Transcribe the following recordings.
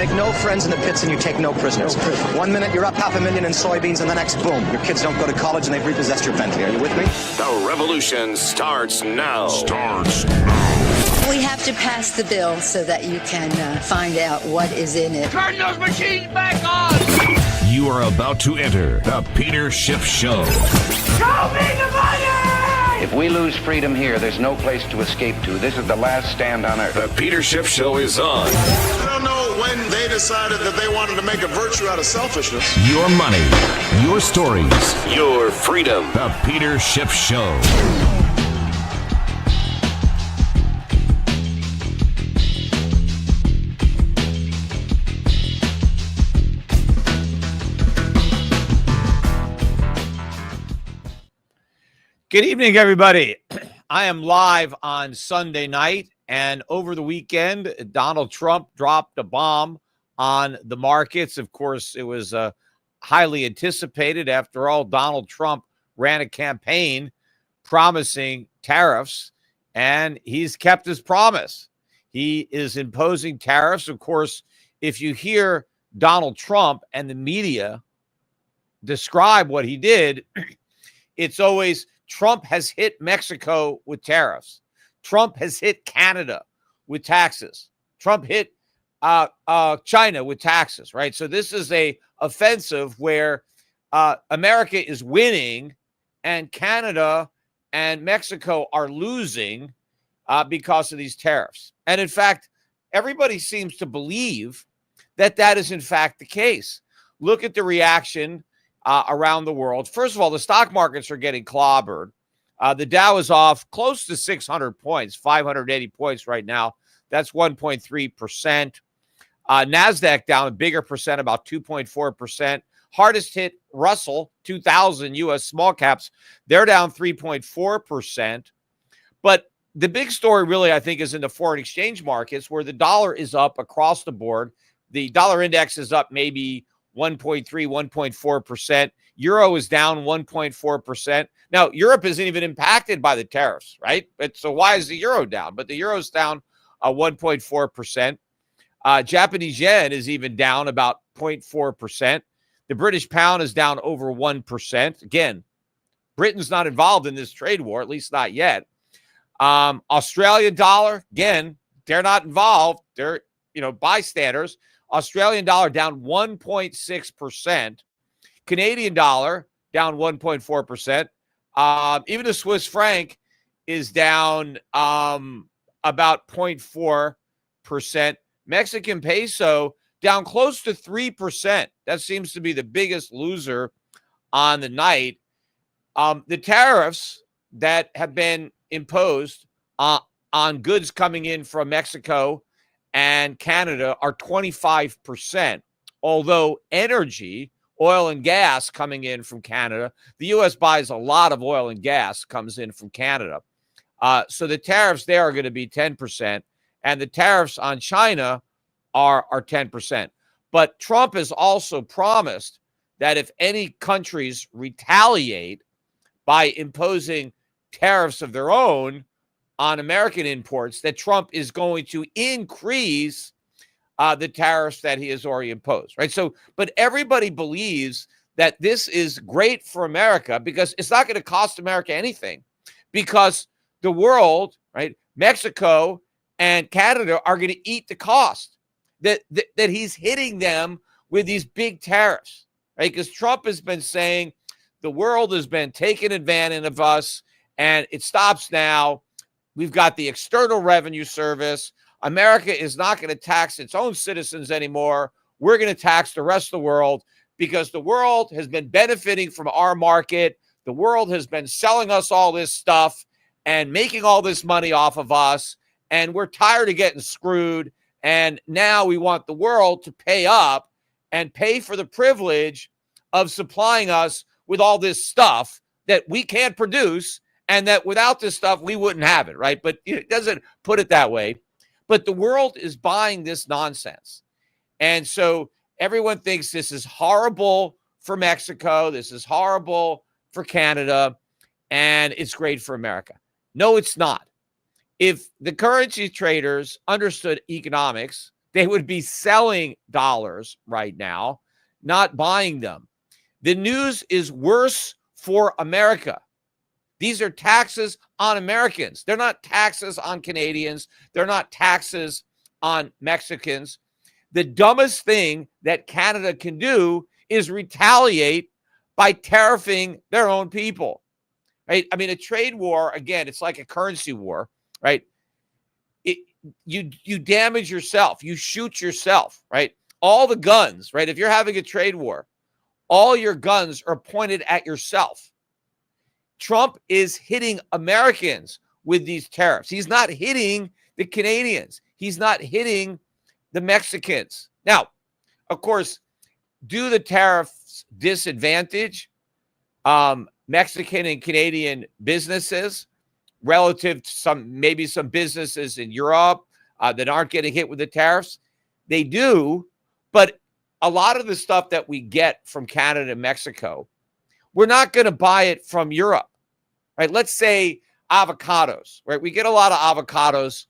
make no friends in the pits and you take no prisoners. 1 minute you're up $500,000 in soybeans, and the next, boom, your kids don't go to college and they've repossessed your Bentley. Are you with me? The revolution starts now. We have to pass the bill so that you can find out what is in it. Turn those machines back on! You are about to enter the Peter Schiff Show. Show me the money! If we lose freedom here, there's no place to escape to. This is the last stand on earth. The Peter Schiff Show is on. I don't know when they decided that they wanted to make a virtue out of selfishness. Your money, your stories, Your freedom. the Peter Schiff Show. Good evening, everybody. I am live on Sunday night, and over the weekend, Donald Trump dropped a bomb on the markets. Of course, it was highly anticipated. After all, Donald Trump ran a campaign promising tariffs, and he's kept his promise. He is imposing tariffs. Of course, if you hear Donald Trump and the media describe what he did, it's always Trump has hit Mexico with tariffs. Trump has hit Canada with taxes. Trump hit China with taxes, right? So this is a offensive where America is winning and Canada and Mexico are losing because of these tariffs. And in fact, everybody seems to believe that that is in fact the case. Look at the reaction around the world. First of all, the stock markets are getting clobbered. The Dow is off close to 600 points, 580 points right now. That's 1.3%. NASDAQ down a bigger percent, about 2.4%. Hardest hit Russell 2000 U.S. small caps. They're down 3.4%. But the big story really, I think, is in the foreign exchange markets where the dollar is up across the board. The dollar index is up maybe 1.3, 1.4%. Euro is down 1.4%. Now, Europe isn't even impacted by the tariffs, right? So why is the euro down? But the euro is down 1.4%. Japanese yen is even down about 0.4%. The British pound is down over 1%. Again, Britain's not involved in this trade war, at least not yet. Australian dollar, again, they're not involved. They're, bystanders. Australian dollar down 1.6%. Canadian dollar down 1.4%. Even the Swiss franc is down about 0.4%. Mexican peso down close to 3%. That seems to be the biggest loser on the night. The tariffs that have been imposed on goods coming in from Mexico and Canada are 25%, although energy, oil and gas coming in from Canada, the U.S. buys a lot of oil and gas comes in from Canada. So the tariffs there are going to be 10%, and the tariffs on China are 10%. But Trump has also promised that if any countries retaliate by imposing tariffs of their own on American imports, that Trump is going to increase the tariffs that he has already imposed, right? So, but everybody believes that this is great for America because it's not going to cost America anything because the world, right, Mexico and Canada are going to eat the cost that he's hitting them with these big tariffs, right? Because Trump has been saying the world has been taking advantage of us and it stops now. We've got the External Revenue Service. America is not going to tax its own citizens anymore. We're going to tax the rest of the world because the world has been benefiting from our market. The world has been selling us all this stuff and making all this money off of us. And we're tired of getting screwed. And now we want the world to pay up and pay for the privilege of supplying us with all this stuff that we can't produce. And that without this stuff, we wouldn't have it, right? But it doesn't put it that way. But the world is buying this nonsense. And so everyone thinks this is horrible for Mexico. This is horrible for Canada. And it's great for America. No, it's not. If the currency traders understood economics, They would be selling dollars right now, not buying them. The news is worse for America. These are taxes on Americans. They're not taxes on Canadians. They're not taxes on Mexicans. The dumbest thing that Canada can do is retaliate by tariffing their own people, right? I mean, a trade war, again, it's like a currency war, right? You damage yourself. You shoot yourself, right? All the guns, right? If you're having a trade war, all your guns are pointed at yourself. Trump is hitting Americans with these tariffs. He's not hitting the Canadians. He's not hitting the Mexicans. Now, of course, do the tariffs disadvantage Mexican and Canadian businesses relative to maybe some businesses in Europe that aren't getting hit with the tariffs? They do, but a lot of the stuff that we get from Canada and Mexico, we're not going to buy it from Europe, right? Let's say avocados, right? We get a lot of avocados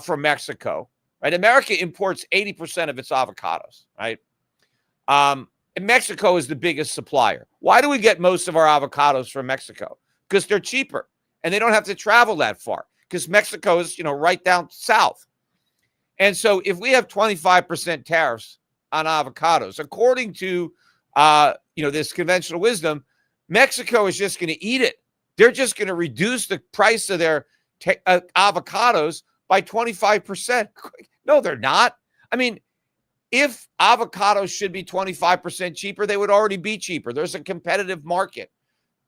from Mexico, right? America imports 80% of its avocados, right? And Mexico is the biggest supplier. Why do we get most of our avocados from Mexico? Because they're cheaper and they don't have to travel that far because Mexico is, right down south. And so if we have 25% tariffs on avocados, according to, this conventional wisdom, Mexico is just going to eat it. They're just going to reduce the price of their avocados by 25%. No, they're not. I mean, if avocados should be 25% cheaper, they would already be cheaper. There's a competitive market.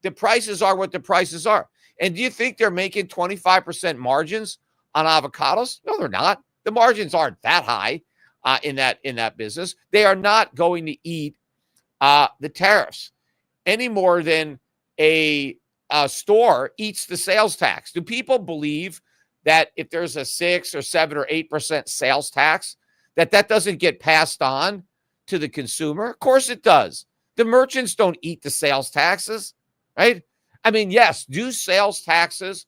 The prices are what the prices are. And do you think they're making 25% margins on avocados? No, they're not. The margins aren't that high in that business. They are not going to eat the tariffs any more than a store eats the sales tax. Do people believe that if there's a 6 or 7 or 8% sales tax, that doesn't get passed on to the consumer? Of course it does. The merchants don't eat the sales taxes, right? I mean, yes, do sales taxes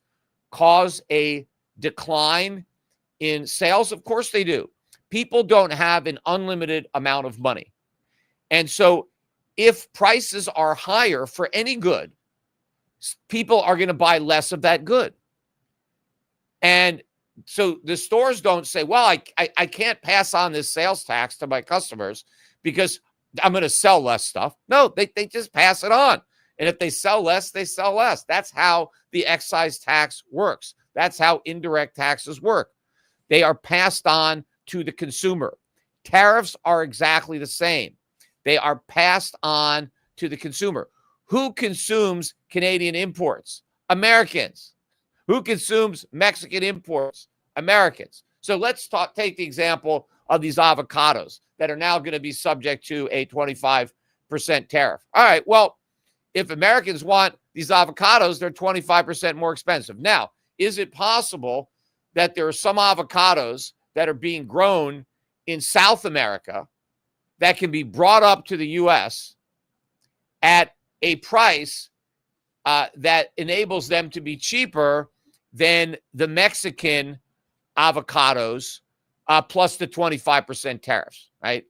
cause a decline in sales? Of course they do. People don't have an unlimited amount of money. And so if prices are higher for any good, people are going to buy less of that good. And so the stores don't say, well, I can't pass on this sales tax to my customers because I'm going to sell less stuff. No, they just pass it on. And if they sell less, they sell less. That's how the excise tax works. That's how indirect taxes work. They are passed on to the consumer. Tariffs are exactly the same. They are passed on to the consumer. Who consumes Canadian imports? Americans. Who consumes Mexican imports? Americans. So let's take the example of these avocados that are now going to be subject to a 25% tariff. All right, well, if Americans want these avocados, they're 25% more expensive. Now, is it possible that there are some avocados that are being grown in South America that can be brought up to the U.S. at a price that enables them to be cheaper than the Mexican avocados plus the 25% tariffs, right?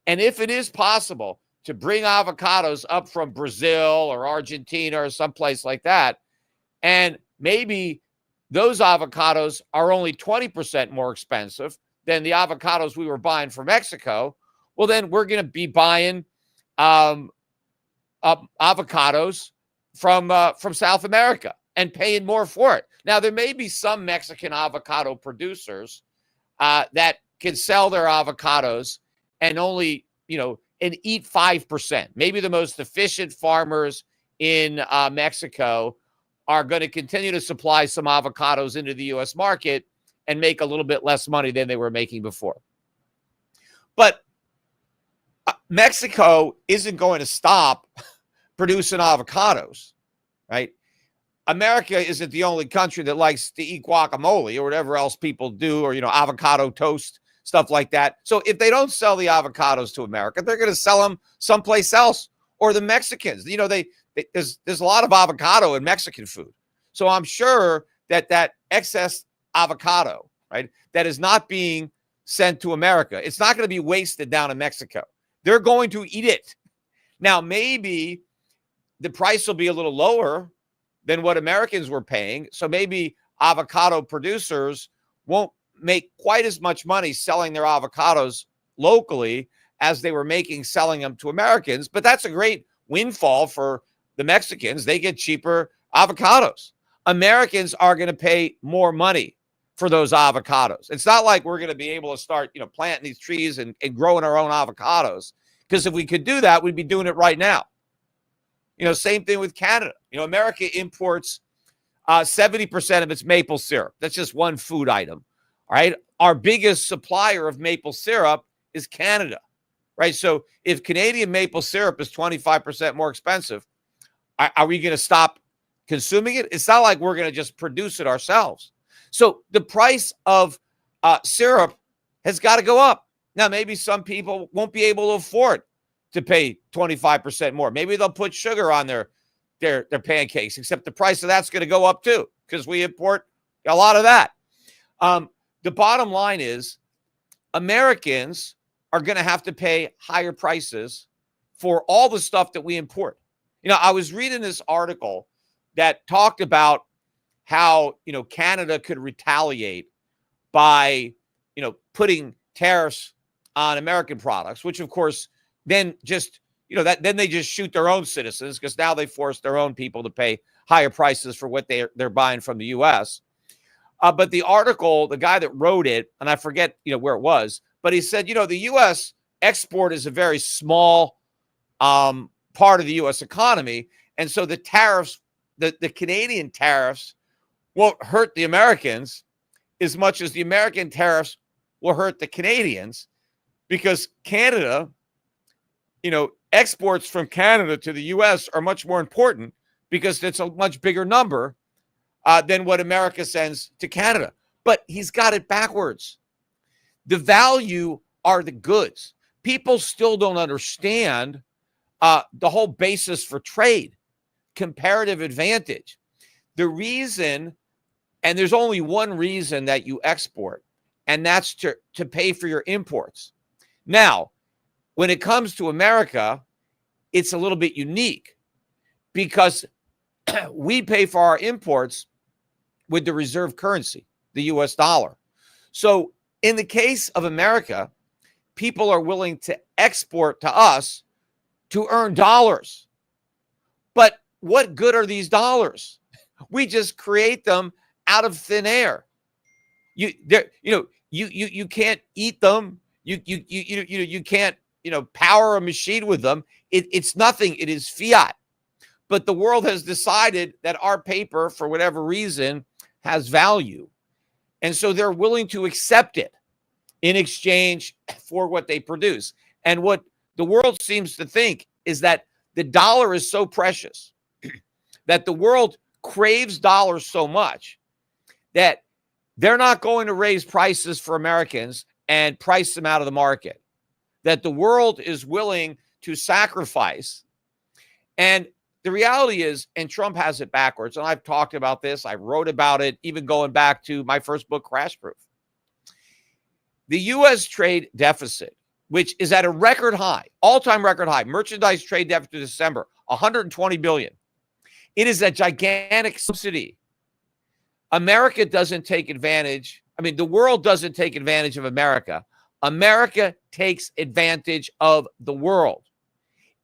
And if it is possible to bring avocados up from Brazil or Argentina or someplace like that, and maybe those avocados are only 20% more expensive than the avocados we were buying from Mexico, well, then we're going to be buying avocados from South America and paying more for it. Now, there may be some Mexican avocado producers that can sell their avocados and only, and eat 5%. Maybe the most efficient farmers in Mexico are going to continue to supply some avocados into the U.S. market and make a little bit less money than they were making before. But Mexico isn't going to stop producing avocados, right? America isn't the only country that likes to eat guacamole or whatever else people do, or, avocado toast, stuff like that. So if they don't sell the avocados to America, they're going to sell them someplace else. Or the Mexicans, there's a lot of avocado in Mexican food. So I'm sure that excess avocado, right, that is not being sent to America. It's not going to be wasted down in Mexico. They're going to eat it. Now, maybe the price will be a little lower than what Americans were paying. So maybe avocado producers won't make quite as much money selling their avocados locally as they were making selling them to Americans. But that's a great windfall for the Mexicans. They get cheaper avocados. Americans are going to pay more money for those avocados. It's not like we're going to be able to start, planting these trees and growing our own avocados. Because if we could do that, we'd be doing it right now. Same thing with Canada. America imports 70% of its maple syrup. That's just one food item. All right. Our biggest supplier of maple syrup is Canada. Right. So if Canadian maple syrup is 25% more expensive, are we going to stop consuming it? It's not like we're going to just produce it ourselves. So the price of syrup has got to go up. Now, maybe some people won't be able to afford to pay 25% more. Maybe they'll put sugar on their pancakes, except the price of that's going to go up too, because we import a lot of that. The bottom line is Americans are going to have to pay higher prices for all the stuff that we import. I was reading this article that talked about how, Canada could retaliate by, putting tariffs on American products, which of course then just, then they just shoot their own citizens because now they force their own people to pay higher prices for what they're buying from the U.S. But the article, the guy that wrote it, and I forget, where it was, but he said, the U.S. export is a very small part of the U.S. economy. And so the tariffs, the Canadian tariffs won't hurt the Americans as much as the American tariffs will hurt the Canadians, because Canada, exports from Canada to the U.S. are much more important because it's a much bigger number than what America sends to Canada. But he's got it backwards. The value are the goods. People still don't understand the whole basis for trade, comparative advantage. The reason, and there's only one reason that you export, and that's to pay for your imports. Now, when it comes to America, it's a little bit unique because we pay for our imports with the reserve currency, the US dollar. So in the case of America, people are willing to export to us to earn dollars. But what good are these dollars? We just create them out of thin air. You can't eat them. You can't, power a machine with them. It's nothing. It is fiat. But the world has decided that our paper, for whatever reason, has value. And so they're willing to accept it in exchange for what they produce. And what the world seems to think is that the dollar is so precious, that the world craves dollars so much that they're not going to raise prices for Americans and price them out of the market, that the world is willing to sacrifice. And the reality is, and Trump has it backwards, and I've talked about this, I wrote about it, even going back to my first book, Crash Proof. The U.S. trade deficit, which is at a record high, all-time record high, merchandise trade deficit in December, $120 billion. It is a gigantic subsidy. America doesn't take advantage. The world doesn't take advantage of America. America takes advantage of the world.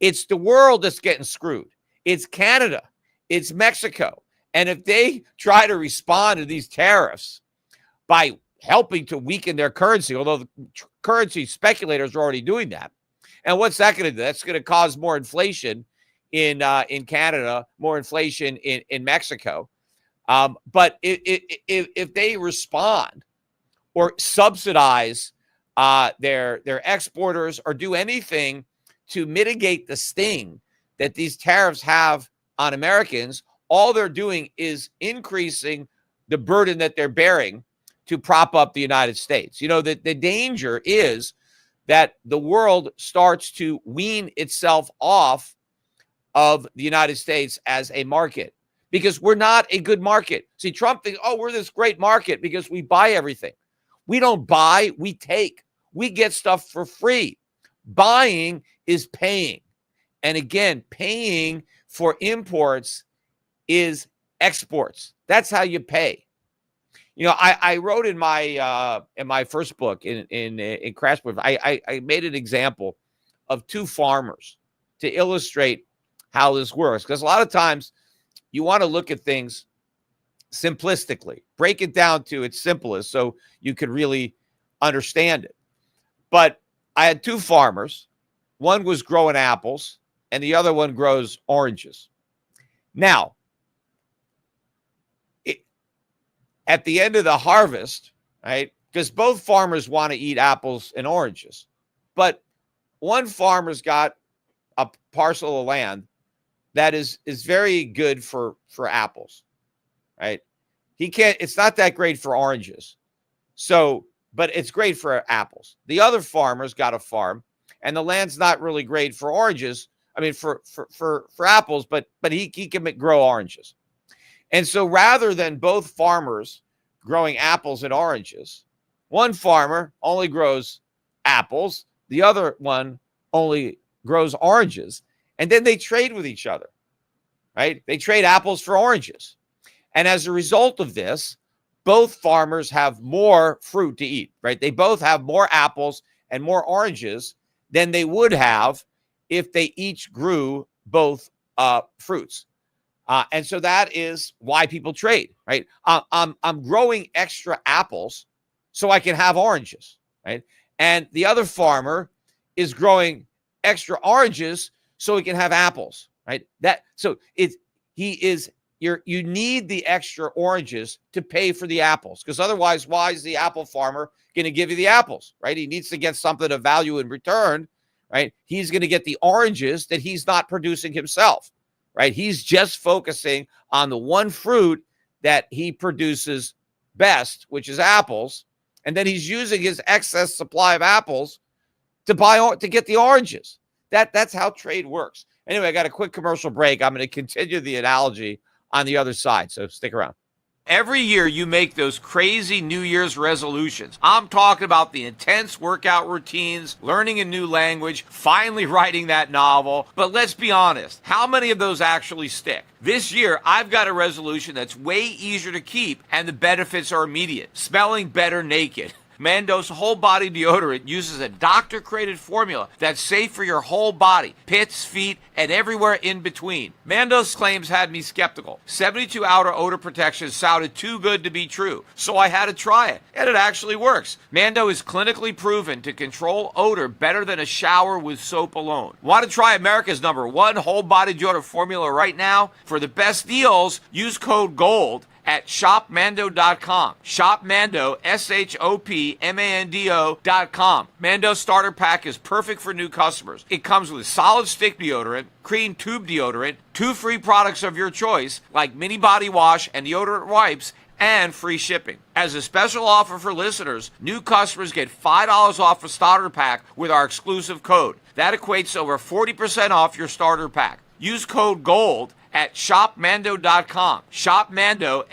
It's the world that's getting screwed. It's Canada. It's Mexico. And if they try to respond to these tariffs by helping to weaken their currency, although the currency speculators are already doing that, and what's that going to do? That's going to cause more inflation in Canada, more inflation in Mexico. But if they respond or subsidize their exporters or do anything to mitigate the sting that these tariffs have on Americans, all they're doing is increasing the burden that they're bearing to prop up the United States. The danger is that the world starts to wean itself off of the United States as a market, because we're not a good market. See, Trump thinks, we're this great market because we buy everything. We don't buy, we take. We get stuff for free. Buying is paying. And again, paying for imports is exports. That's how you pay. You know, I wrote in my first book in Crash Proof, I made an example of two farmers to illustrate how this works. Because a lot of times you want to look at things simplistically, break it down to its simplest so you could really understand it. But I had two farmers. One was growing apples and the other one grows oranges. Now, at the end of the harvest, right, because both farmers want to eat apples and oranges, but one farmer's got a parcel of land that is very good for apples, right? It's not that great for oranges. So, but it's great for apples. The other farmer's got a farm and the land's not really great for oranges. I mean, for apples, but he can grow oranges. And so rather than both farmers growing apples and oranges, one farmer only grows apples, the other one only grows oranges, and then they trade with each other, right? They trade apples for oranges. And as a result of this, both farmers have more fruit to eat, right? They both have more apples and more oranges than they would have if they each grew both fruits. And so that is why people trade, right? I'm growing extra apples so I can have oranges, right? And the other farmer is growing extra oranges so he can have apples, right? You need the extra oranges to pay for the apples, because otherwise, why is the apple farmer going to give you the apples, right? He needs to get something of value in return, right? He's going to get the oranges that he's not producing himself, right? He's just focusing on the one fruit that he produces best, which is apples. And then he's using his excess supply of apples to get the oranges. That's how trade works. Anyway, I got a quick commercial break. I'm going to continue the analogy on the other side, so stick around. Every year you make those crazy New Year's resolutions. I'm talking about the intense workout routines, learning a new language, finally writing that novel. But let's be honest, how many of those actually stick? This year, I've got a resolution that's way easier to keep, and the benefits are immediate. Smelling better naked. Mando's whole body deodorant uses a doctor-created formula that's safe for your whole body, pits, feet, and everywhere in between. Mando's claims had me skeptical. 72-hour odor protection sounded too good to be true, so I had to try it, and it actually works. Mando is clinically proven to control odor better than a shower with soap alone. Want to try America's #1 whole body deodorant formula right now? For the best deals, use code GOLD at shopmando.com. Shopmando, SHOPMANDO.com. Mando Starter Pack is perfect for new customers. It comes with solid stick deodorant, clean tube deodorant, 2 free products of your choice, like mini body wash and deodorant wipes, and free shipping. As a special offer for listeners, new customers get $5 off a starter pack with our exclusive code. That equates to over 40% off your starter pack. Use code GOLD at shopmando.com. Shopmando,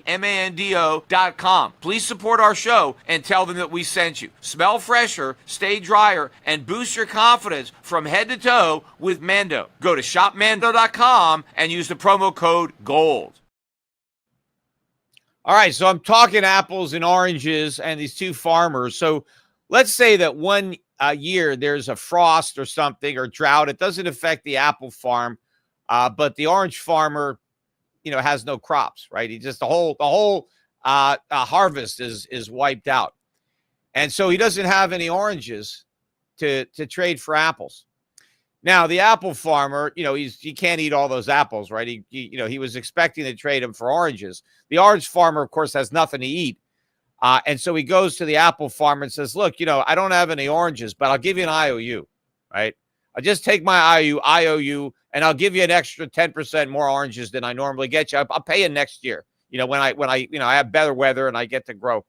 SHOPMANDO.com. Please support our show and tell them that we sent you. Smell fresher, stay drier, and boost your confidence from head to toe with Mando. Go to shopmando.com and use the promo code GOLD. All right, so I'm talking apples and oranges and these two farmers. So let's say that one year there's a frost or something or drought. It doesn't affect the apple farm. But the orange farmer, has no crops, right? He just the whole harvest is wiped out, and so he doesn't have any oranges to trade for apples. Now the apple farmer, he can't eat all those apples, right? He was expecting to trade them for oranges. The orange farmer, of course, has nothing to eat, and so he goes to the apple farmer and says, "Look, I don't have any oranges, but I'll give you an IOU, right? I'll just take my IOU, and I'll give you an extra 10% more oranges than I normally get you. I'll pay you next year, when I have better weather and I get to grow."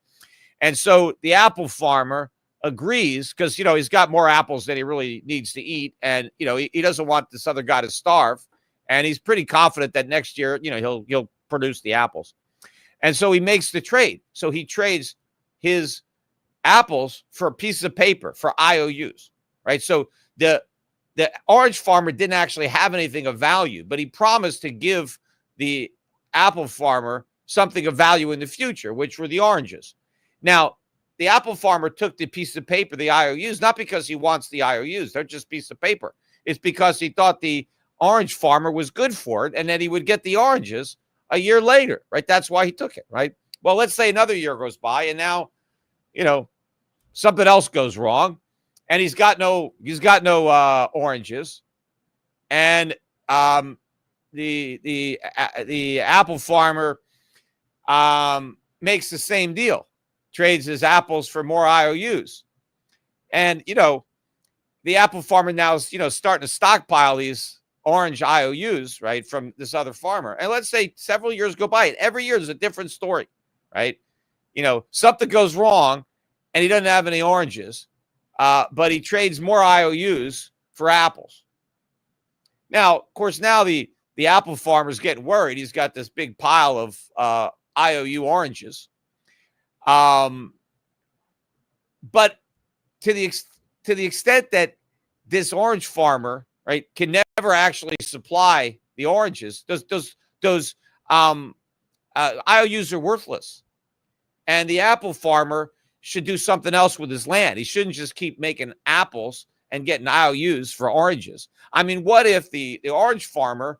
And so the apple farmer agrees because, he's got more apples than he really needs to eat. And, he doesn't want this other guy to starve. And he's pretty confident that next year, he'll produce the apples. And so he makes the trade. So he trades his apples for a piece of paper, for IOUs, right? So the orange farmer didn't actually have anything of value, but he promised to give the apple farmer something of value in the future, which were the oranges. Now, the apple farmer took the piece of paper, the IOUs, not because he wants the IOUs. They're just piece of paper. It's because he thought the orange farmer was good for it and that he would get the oranges a year later, right? That's why he took it, right? Well, let's say another year goes by and now, something else goes wrong and he's got no oranges. And the apple farmer makes the same deal, trades his apples for more IOUs. And, the apple farmer now is, starting to stockpile these orange IOUs, right, from this other farmer. And let's say several years go by, and every year there's a different story, right? Something goes wrong and he doesn't have any oranges, but he trades more IOUs for apples. Now, of course, now the apple farmer's getting worried. He's got this big pile of IOU oranges. But to the extent that this orange farmer, right, can never actually supply the oranges, those IOUs are worthless. And the apple farmer should do something else with his land. He shouldn't just keep making apples and getting IOUs for oranges. I mean, what if the orange farmer,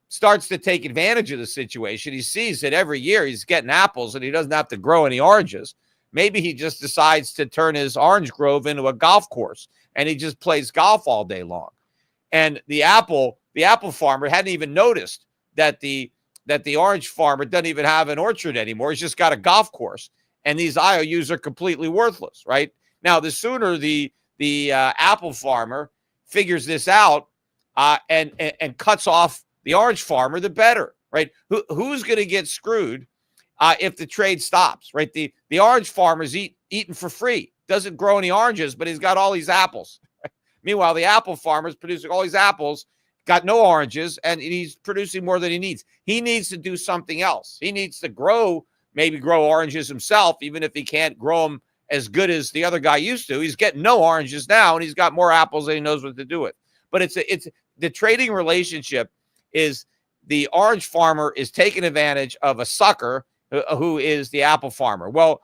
starts to take advantage of the situation? He sees that every year he's getting apples and he doesn't have to grow any oranges. Maybe he just decides to turn his orange grove into a golf course and he just plays golf all day long. And the apple farmer hadn't even noticed that the orange farmer doesn't even have an orchard anymore. He's just got a golf course and these IOUs are completely worthless, right? Now, the sooner the apple farmer figures this out and cuts off the orange farmer, the better, right? Who's going to get screwed if the trade stops, right? The orange farmer's eating for free, doesn't grow any oranges, but he's got all these apples. Meanwhile, the apple farmer's producing all these apples, got no oranges, and he's producing more than he needs. He needs to do something else. He needs to maybe grow oranges himself, even if he can't grow them as good as the other guy used to. He's getting no oranges now, and he's got more apples than he knows what to do with. But it's the trading relationship is the orange farmer is taking advantage of a sucker who is the apple farmer. Well,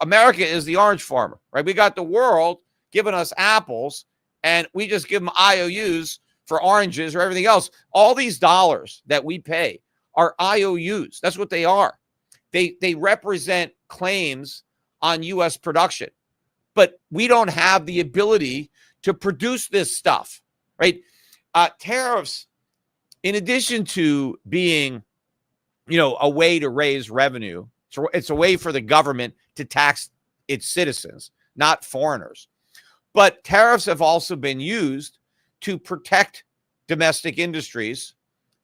America is the orange farmer, right? We got the world giving us apples, and we just give them IOUs for oranges or everything else. All these dollars that we pay are IOUs. That's what they are. They represent claims on U.S. production, but we don't have the ability to produce this stuff, right? Tariffs, in addition to being, a way to raise revenue, so it's a way for the government to tax its citizens, not foreigners. But tariffs have also been used to protect domestic industries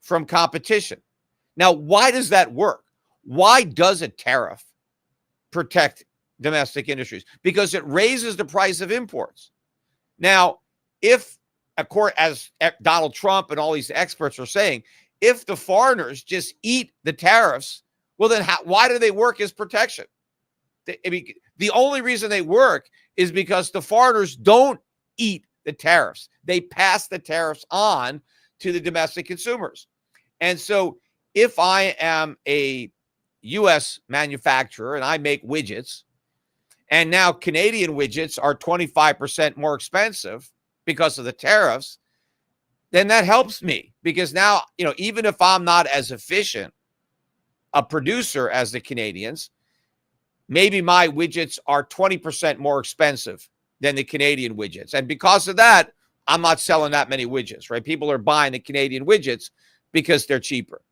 from competition. Now, why does that work? Why does a tariff protect domestic industries? Because it raises the price of imports. Now, if, as Donald Trump and all these experts are saying, if the foreigners just eat the tariffs, well, then why do they work as protection? The only reason they work is because the foreigners don't eat the tariffs. They pass the tariffs on to the domestic consumers. And so if I am a U.S. manufacturer and I make widgets, and now Canadian widgets are 25% more expensive because of the tariffs, then that helps me because now, even if I'm not as efficient a producer as the Canadians, maybe my widgets are 20% more expensive than the Canadian widgets. And because of that, I'm not selling that many widgets, right? People are buying the Canadian widgets because they're cheaper.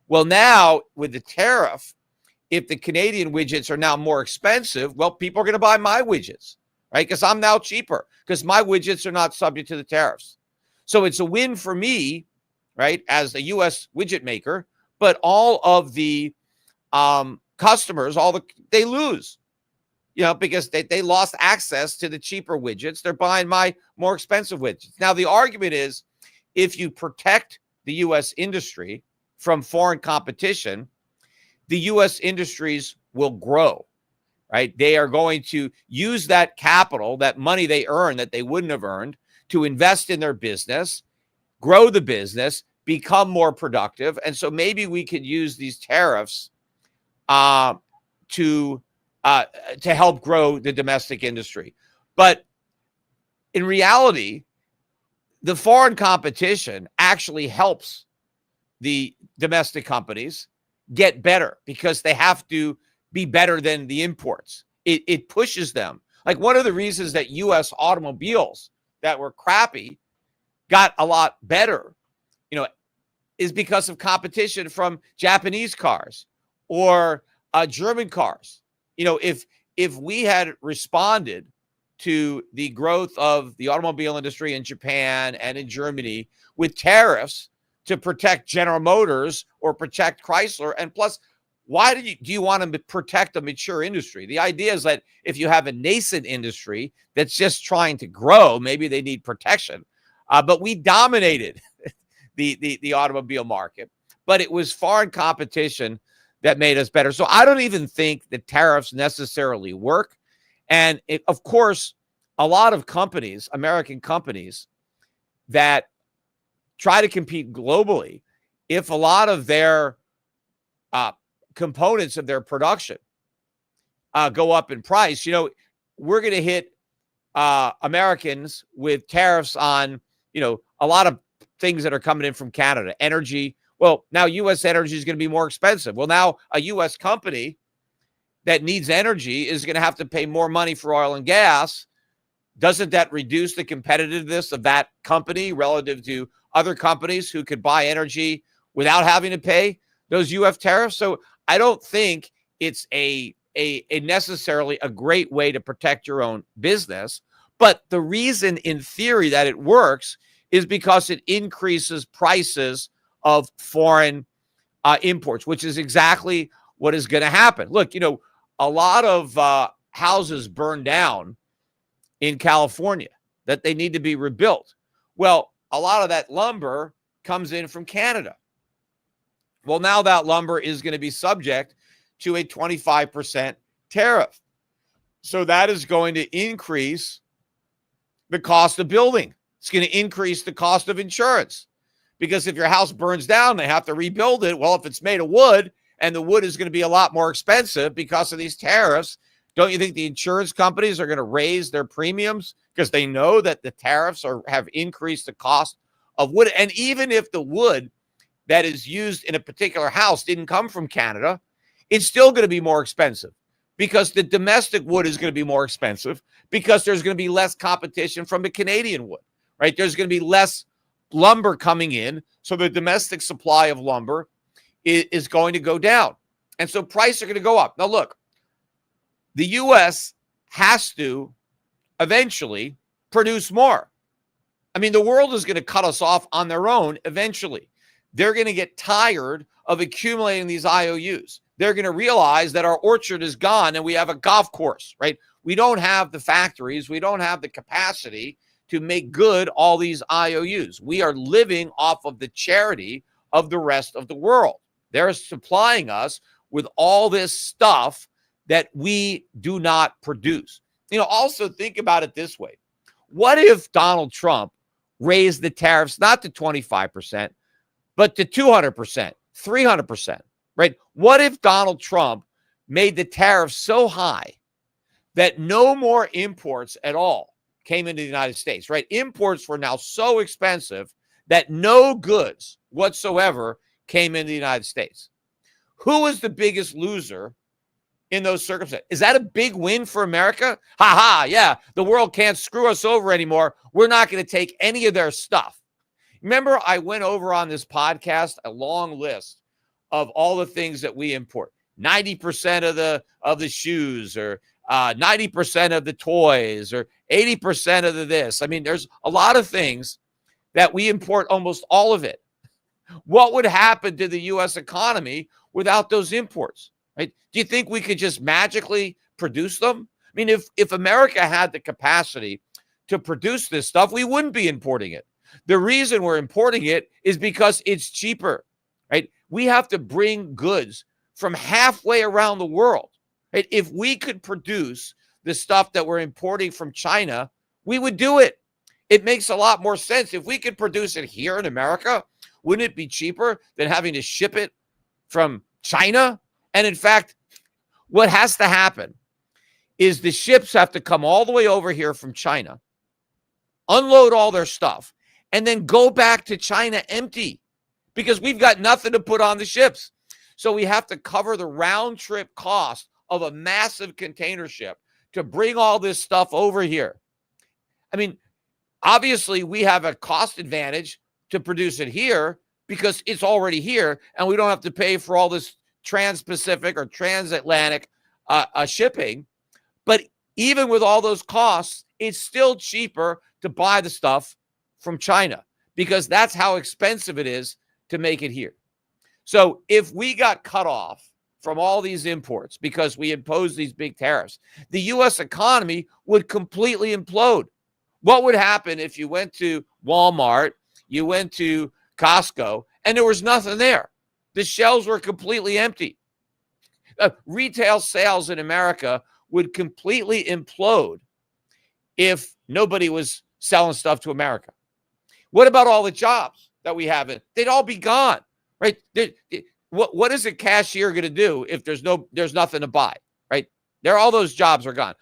Well, now with the tariff, if the Canadian widgets are now more expensive, well, people are going to buy my widgets, right? Because I'm now cheaper because my widgets are not subject to the tariffs. So it's a win for me, right, as a U.S. widget maker, but all of the customers, they lose, because they lost access to the cheaper widgets. They're buying my more expensive widgets. Now, the argument is if you protect the U.S. industry from foreign competition, the U.S. industries will grow. right? They are going to use that capital, that money they earn that they wouldn't have earned, to invest in their business, grow the business, become more productive. And so maybe we could use these tariffs to help grow the domestic industry. But in reality, the foreign competition actually helps the domestic companies get better because they have to be better than the imports. It pushes them. Like one of the reasons that U.S. automobiles that were crappy got a lot better, is because of competition from Japanese cars or German cars. If we had responded to the growth of the automobile industry in Japan and in Germany with tariffs to protect General Motors or protect Chrysler, and plus, why do you want to protect a mature industry? The idea is that if you have a nascent industry that's just trying to grow, maybe they need protection. But we dominated the automobile market, but it was foreign competition that made us better. So I don't even think the tariffs necessarily work. And of course, a lot of companies, American companies that try to compete globally, if a lot of their components of their production go up in price, we're going to hit Americans with tariffs on, a lot of things that are coming in from Canada. Energy. Well, now U.S. energy is going to be more expensive. Well, now a U.S. company that needs energy is going to have to pay more money for oil and gas. Doesn't that reduce the competitiveness of that company relative to other companies who could buy energy without having to pay those U.S. tariffs? So I don't think it's a necessarily a great way to protect your own business. But the reason in theory that it works is because it increases prices of foreign imports, which is exactly what is going to happen. Look, a lot of houses burn down in California that they need to be rebuilt. Well, a lot of that lumber comes in from Canada. Well, now that lumber is going to be subject to a 25% tariff. So that is going to increase the cost of building. It's going to increase the cost of insurance, because if your house burns down, they have to rebuild it. Well, if it's made of wood and the wood is going to be a lot more expensive because of these tariffs, don't you think the insurance companies are going to raise their premiums because they know that the tariffs have increased the cost of wood? And even if the wood that is used in a particular house didn't come from Canada, it's still going to be more expensive because the domestic wood is going to be more expensive because there's going to be less competition from the Canadian wood, right? There's going to be less lumber coming in. So the domestic supply of lumber is going to go down. And so prices are going to go up. Now, look, the U.S. has to eventually produce more. I mean, the world is going to cut us off on their own eventually. They're going to get tired of accumulating these IOUs. They're going to realize that our orchard is gone and we have a golf course, right? We don't have the factories. We don't have the capacity to make good all these IOUs. We are living off of the charity of the rest of the world. They're supplying us with all this stuff that we do not produce. Also think about it this way. What if Donald Trump raised the tariffs not to 25%, but to 200%, 300%, right? What if Donald Trump made the tariffs so high that no more imports at all came into the United States, right? Imports were now so expensive that no goods whatsoever came into the United States. Who was the biggest loser in those circumstances? Is that a big win for America? Yeah, the world can't screw us over anymore. We're not going to take any of their stuff. Remember, I went over on this podcast a long list of all the things that we import. 90% of the shoes, or 90% of the toys, or 80% of the this. I mean, there's a lot of things that we import, almost all of it. What would happen to the U.S. economy without those imports? Right? Do you think we could just magically produce them? I mean, if America had the capacity to produce this stuff, we wouldn't be importing it. The reason we're importing it is because it's cheaper, right? We have to bring goods from halfway around the world Right? If we could produce the stuff that we're importing from China, we would do it. It makes a lot more sense. If we could produce it here in America, wouldn't it be cheaper than having to ship it from China? And in fact, what has to happen is the ships have to come all the way over here from China, unload all their stuff, and then go back to China empty because we've got nothing to put on the ships. So we have to cover the round trip cost of a massive container ship to bring all this stuff over here. I mean, obviously, we have a cost advantage to produce it here because it's already here, and we don't have to pay for all this trans-Pacific or transatlantic shipping. But even with all those costs, it's still cheaper to buy the stuff from China because that's how expensive it is to make it here. So if we got cut off from all these imports because we imposed these big tariffs, the U.S. economy would completely implode. What would happen if you went to Walmart, you went to Costco, and there was nothing there? The shelves were completely empty. Retail sales in America would completely implode if nobody was selling stuff to America. What about all the jobs that we have? They'd all be gone, right? What is a cashier going to do if there's nothing to buy, right? All those jobs are gone.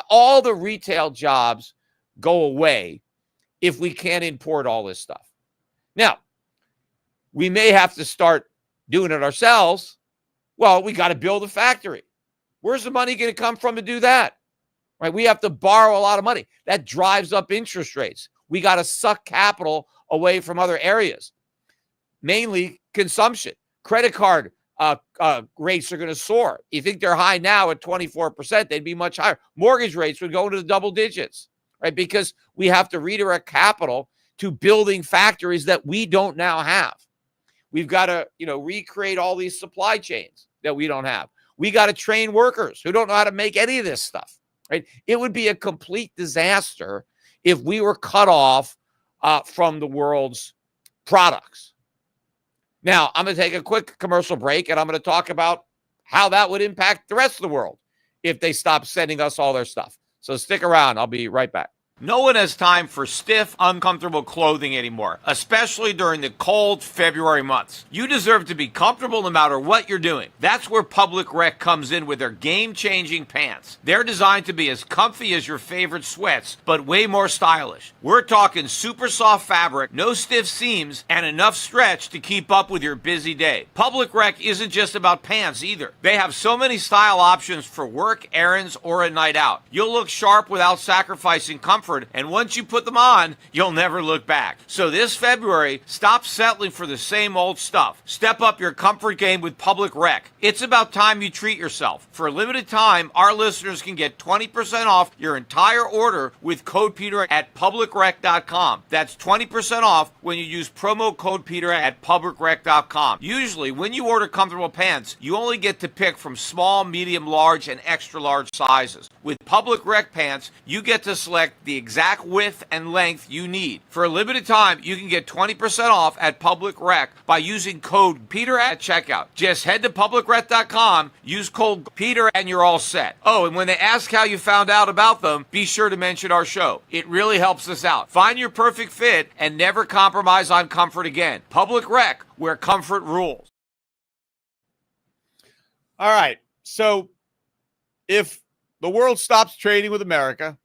All the retail jobs go away if we can't import all this stuff. Now, we may have to start doing it ourselves. Well, we got to build a factory. Where's the money going to come from to do that? Right? We have to borrow a lot of money. That drives up interest rates. We got to suck capital away from other areas, mainly consumption. Credit card rates are going to soar. You think they're high now at 24%, they'd be much higher. Mortgage rates would go into the double digits, right? Because we have to redirect capital to building factories that we don't now have. We've got to, recreate all these supply chains that we don't have. We got to train workers who don't know how to make any of this stuff, right? It would be a complete disaster if we were cut off from the world's products. Now, I'm going to take a quick commercial break, and I'm going to talk about how that would impact the rest of the world if they stop sending us all their stuff. So stick around. I'll be right back. No one has time for stiff, uncomfortable clothing anymore, especially during the cold February months. You deserve to be comfortable no matter what you're doing. That's where Public Rec comes in with their game-changing pants. They're designed to be as comfy as your favorite sweats, but way more stylish. We're talking super soft fabric, no stiff seams, and enough stretch to keep up with your busy day. Public Rec isn't just about pants either. They have so many style options for work, errands, or a night out. You'll look sharp without sacrificing comfort, and once you put them on, you'll never look back. So this February, stop settling for the same old stuff. Step up your comfort game with Public Rec. It's about time you treat yourself. For a limited time, our listeners can get 20% off your entire order with code Peter at publicrec.com. That's 20% off when you use promo code Peter at publicrec.com. Usually, when you order comfortable pants, you only get to pick from small, medium, large, and extra large sizes. With Public Rec pants, you get to select the exact width and length you need. For a limited time, you can get 20% off at Public Rec by using code Peter at checkout. Just head to publicrec.com, use code Peter, and you're all set. Oh, and when they ask how you found out about them, be sure to mention our show. It really helps us out. Find your perfect fit and never compromise on comfort again. Public Rec, where comfort rules. All right. So if the world stops trading with America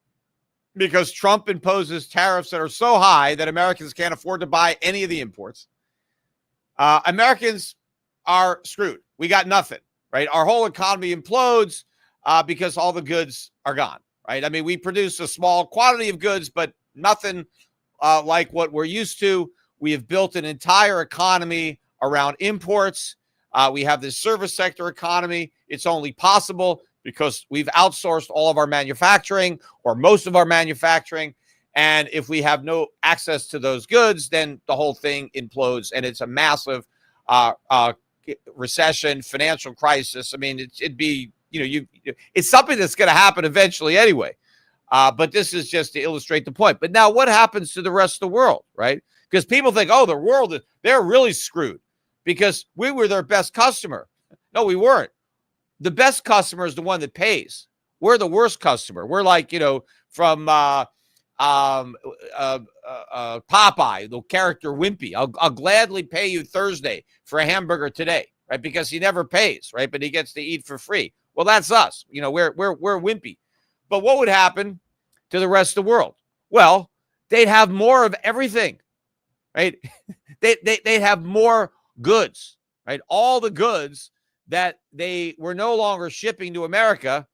because Trump imposes tariffs that are so high that Americans can't afford to buy any of the imports, Americans are screwed. We got nothing, right? Our whole economy implodes because all the goods are gone, right? I mean, we produce a small quantity of goods, but nothing like what we're used to. We have built an entire economy around imports. We have this service sector economy. It's only possible because we've outsourced all of our manufacturing or most of our manufacturing. And if we have no access to those goods, then the whole thing implodes and it's a massive recession, financial crisis. I mean, it'd be, it's something that's going to happen eventually anyway. But this is just to illustrate the point. But now what happens to the rest of the world, right? Because people think, oh, the world, they're really screwed because we were their best customer. No, we weren't. the best customer is the one that pays. We're the worst customer. We're like, from Popeye, the character Wimpy. I'll gladly pay you Thursday for a hamburger today, right? Because he never pays, right? But he gets to eat for free. Well, that's us. We're Wimpy. But what would happen to the rest of the world? Well, they'd have more of everything, right? They'd have more goods, right? All the goods that they were no longer shipping to America,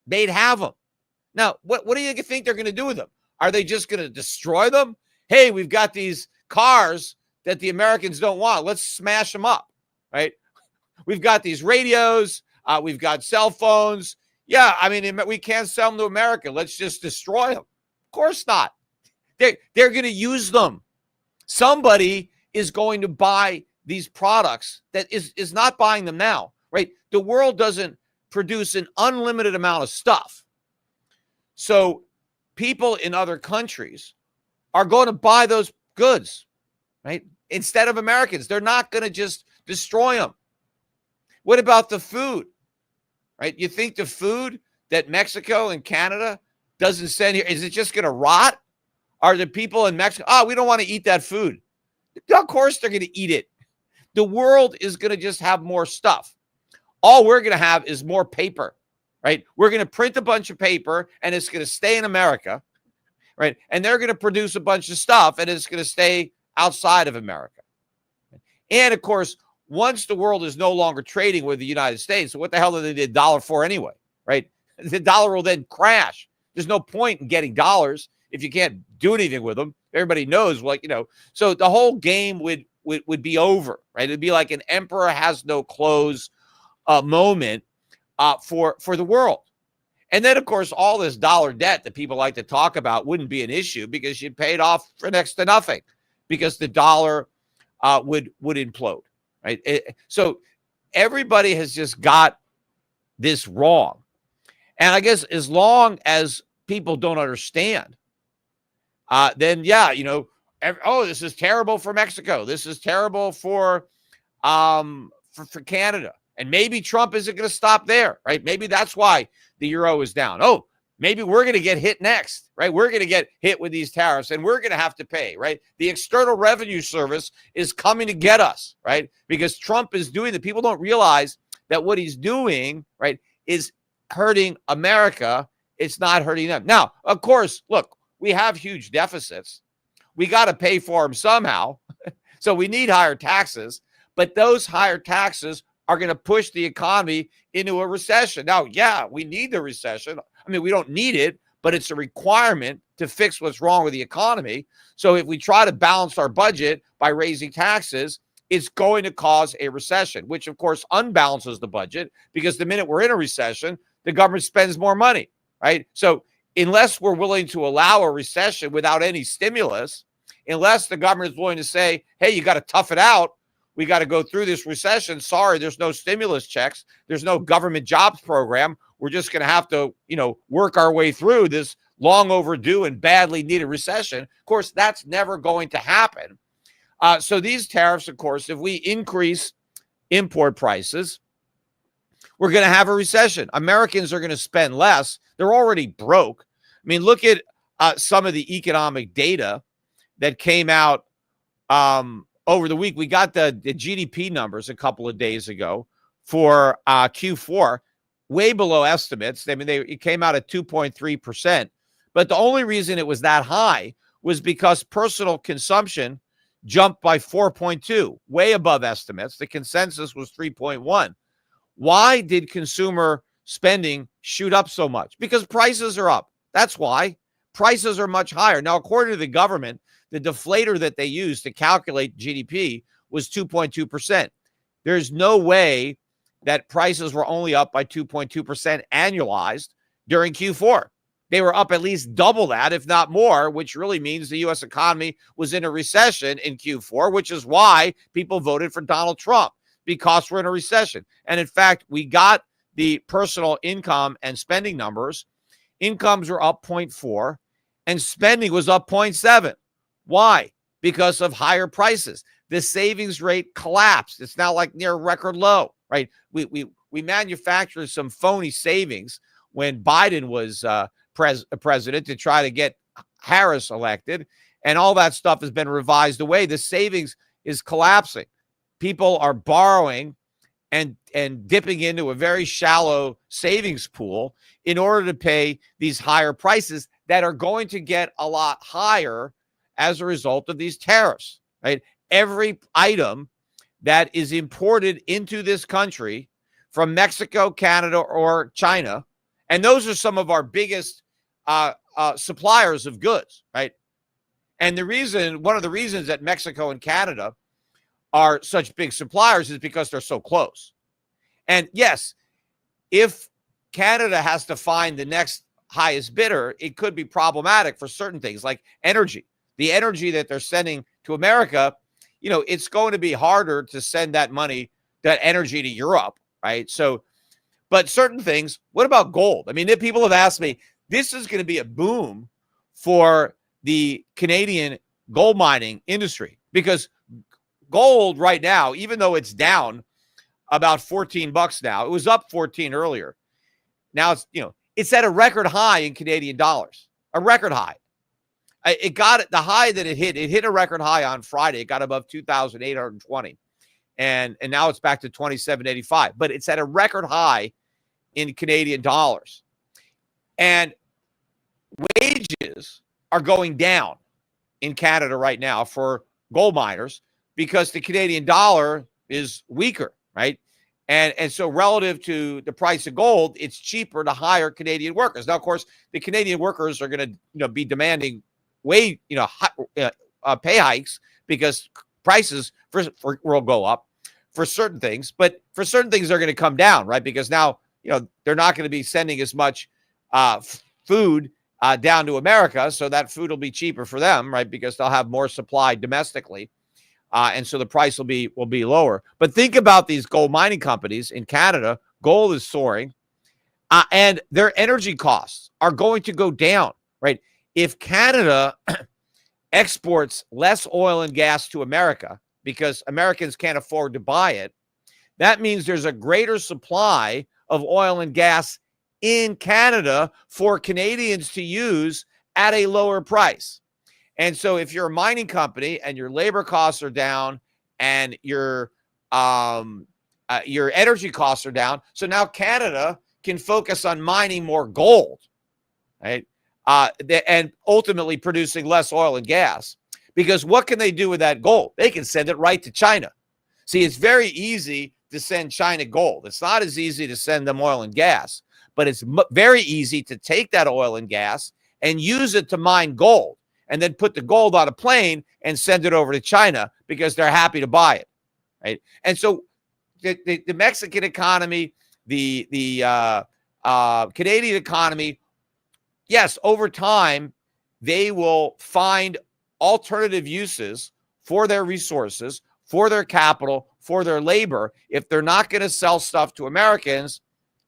they'd have them. Now, what do you think they're going to do with them? Are they just going to destroy them? Hey, we've got these cars that the Americans don't want. Let's smash them up, right? We've got these radios. We've got cell phones. Yeah, I mean, we can't sell them to America. Let's just destroy them. Of course not. They're going to use them. Somebody is going to buy these products that is not buying them now, right? The world doesn't produce an unlimited amount of stuff. So people in other countries are going to buy those goods, right? Instead of Americans. They're not going to just destroy them. What about the food, right? You think the food that Mexico and Canada doesn't send here, is it just going to rot? Are the people in Mexico, we don't want to eat that food? Of course they're going to eat it. The world is going to just have more stuff. All we're going to have is more paper, right? We're going to print a bunch of paper and it's going to stay in America, right? And they're going to produce a bunch of stuff and it's going to stay outside of America. And of course, once the world is no longer trading with the United States, so what the hell do they need a dollar for anyway, right? The dollar will then crash. There's no point in getting dollars if you can't do anything with them. Everybody knows, so the whole game would be over, right? It'd be like an emperor has no clothes moment for the world. And then, of course, all this dollar debt that people like to talk about wouldn't be an issue because you'd pay it off for next to nothing because the dollar would implode, right? So everybody has just got this wrong. And I guess as long as people don't understand, then, this is terrible for Mexico. This is terrible for Canada. And maybe Trump isn't going to stop there, right? Maybe that's why the euro is down. Oh, maybe we're going to get hit next, right? We're going to get hit with these tariffs and we're going to have to pay, right? The External Revenue Service is coming to get us, right? Because Trump is doing that. People don't realize that what he's doing, right, is hurting America. It's not hurting them. Now, of course, look, we have huge deficits. We got to pay for them somehow. So we need higher taxes, but those higher taxes are going to push the economy into a recession. Now, yeah, we need the recession. I mean, we don't need it, but it's a requirement to fix what's wrong with the economy. So if we try to balance our budget by raising taxes, it's going to cause a recession, which of course unbalances the budget because the minute we're in a recession, the government spends more money, right? So unless we're willing to allow a recession without any stimulus, unless the government is willing to say, hey, you got to tough it out, we got to go through this recession. Sorry, there's no stimulus checks. There's no government jobs program. We're just going to have to, work our way through this long overdue and badly needed recession. Of course, that's never going to happen. So these tariffs, of course, if we increase import prices, we're going to have a recession. Americans are going to spend less. They're already broke. I mean, look at some of the economic data that came out over the week. We got the GDP numbers a couple of days ago for Q4, way below estimates. I mean, it came out at 2.3%. But the only reason it was that high was because personal consumption jumped by 4.2, way above estimates. The consensus was 3.1. Why did consumer spending shoot up so much? Because prices are up. That's why. Prices are much higher. Now, according to the government, the deflator that they used to calculate GDP was 2.2%. There's no way that prices were only up by 2.2% annualized during Q4. They were up at least double that, if not more, which really means the U.S. economy was in a recession in Q4, which is why people voted for Donald Trump, because we're in a recession. And in fact, we got the personal income and spending numbers. Incomes were up 0.4 and spending was up 0.7. Why? Because of higher prices. The savings rate collapsed. It's now like near record low, right? We we manufactured some phony savings when Biden was president to try to get Harris elected, and all that stuff has been revised away. The savings is collapsing. People are borrowing and dipping into a very shallow savings pool in order to pay these higher prices that are going to get a lot higher as a result of these tariffs, right? Every item that is imported into this country from Mexico, Canada, or China, and those are some of our biggest suppliers of goods, right? And one of the reasons that Mexico and Canada are such big suppliers is because they're so close. And yes, if Canada has to find the next highest bidder, it could be problematic for certain things like energy. The energy that they're sending to America, it's going to be harder to send that energy to Europe, right? So, but certain things, what about gold? I mean, people have asked me, this is going to be a boom for the Canadian gold mining industry because gold right now, even though it's down about $14 now, it was up 14 earlier. Now it's at a record high in Canadian dollars, a record high. It got the high that it hit a record high on Friday. It got above 2,820. And now it's back to 27.85, but it's at a record high in Canadian dollars. And wages are going down in Canada right now for gold miners because the Canadian dollar is weaker, right? And so relative to the price of gold, it's cheaper to hire Canadian workers. Now, of course, the Canadian workers are going to be demanding pay hikes because prices will go up for certain things, but for certain things they're going to come down, right? Because now they're not going to be sending as much food down to America, so that food will be cheaper for them, right? Because they'll have more supply domestically, and so the price will be lower. But think about these gold mining companies in Canada. Gold is soaring, and their energy costs are going to go down, right? If Canada exports less oil and gas to America because Americans can't afford to buy it, that means there's a greater supply of oil and gas in Canada for Canadians to use at a lower price. And so if you're a mining company and your labor costs are down and your energy costs are down, so now Canada can focus on mining more gold, right? And ultimately producing less oil and gas. Because what can they do with that gold? They can send it right to China. See, it's very easy to send China gold. It's not as easy to send them oil and gas, but it's very easy to take that oil and gas and use it to mine gold and then put the gold on a plane and send it over to China because they're happy to buy it, right? And so the Mexican economy, the Canadian economy, yes, over time, they will find alternative uses for their resources, for their capital, for their labor. If they're not going to sell stuff to Americans,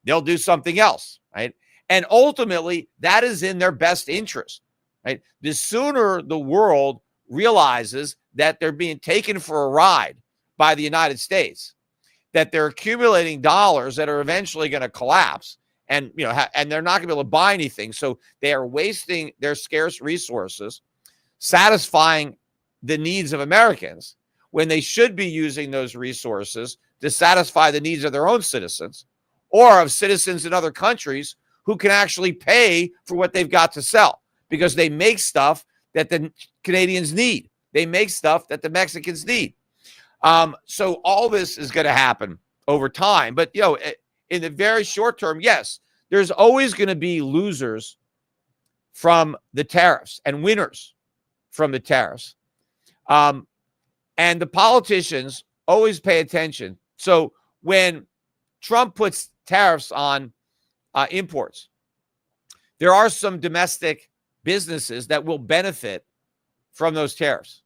they'll do something else, right? And ultimately, that is in their best interest, right? The sooner the world realizes that they're being taken for a ride by the United States, that they're accumulating dollars that are eventually going to collapse, and and they're not going to be able to buy anything, so they are wasting their scarce resources satisfying the needs of Americans when they should be using those resources to satisfy the needs of their own citizens or of citizens in other countries who can actually pay for what they've got to sell because they make stuff that the Canadians need. They make stuff that the Mexicans need. So all this is going to happen over time. But, in the very short term, yes, there's always going to be losers from the tariffs and winners from the tariffs. And the politicians always pay attention. So when Trump puts tariffs on imports, there are some domestic businesses that will benefit from those tariffs.